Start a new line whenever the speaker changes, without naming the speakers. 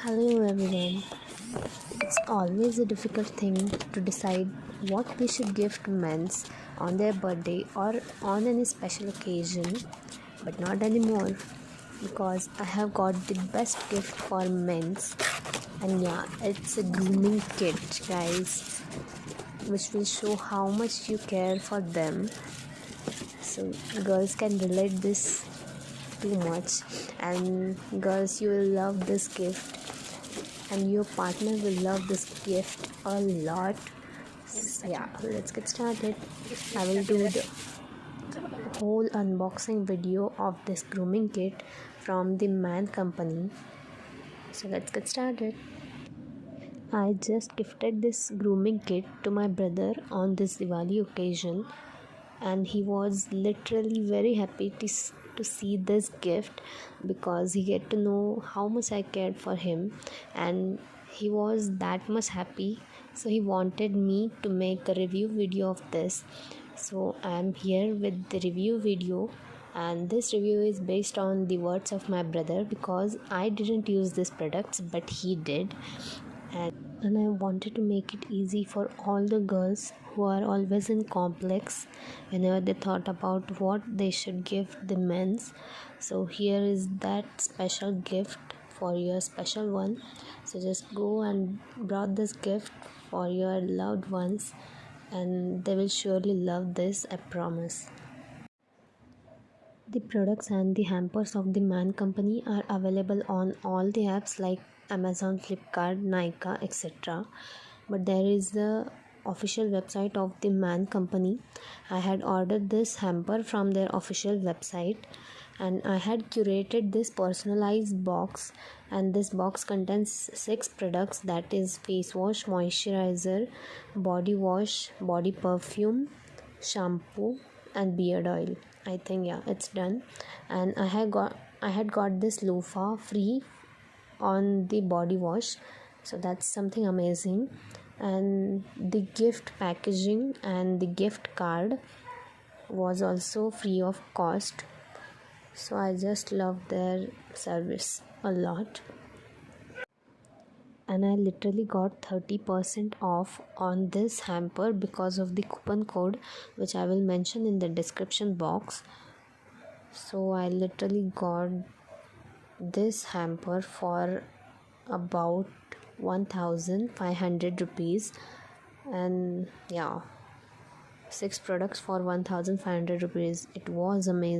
Hello everyone. It's always a difficult thing to decide what we should give to men on their birthday or on any special occasion, but not anymore because I have got the best gift for men, and yeah, it's a grooming kit, guys, which will show how much you care for them. So girls can relate this too much, and girls, you will love this gift and your partner will love this gift a lot. So yeah, let's get started. I will do the whole unboxing video of this grooming kit from the Man company. So let's get started. I just gifted this grooming kit to my brother on this Diwali occasion, and he was literally very happy to see this gift because he get to know how much I cared for him, and he was that much happy, so he wanted me to make a review video of this. So I am here with the review video, and this review is based on the words of my brother because I didn't use these products but he did, and I wanted to make it easy for all the girls who are always in complex whenever they thought about what they should give the men's. So here is that special gift for your special one. So just go and brought this gift for your loved ones, and they will surely love this, I promise. The products and the hampers of the Man company are available on all the apps like Amazon, Flipkart, Nykaa, etc. But there is the official website of the Man company. I had ordered this hamper from their official website, and I had curated this personalized box, and this box contains 6 products, that is face wash, moisturizer, body wash, body perfume, shampoo and beard oil. I think yeah, it's done. And I had got this loofah free on the body wash, so that's something amazing. And the gift packaging and the gift card was also free of cost, so I just love their service a lot. And I literally got 30% off on this hamper because of the coupon code, which I will mention in the description box. So I literally got this hamper for about 1500 rupees, and yeah, 6 products for 1500 rupees. It was amazing.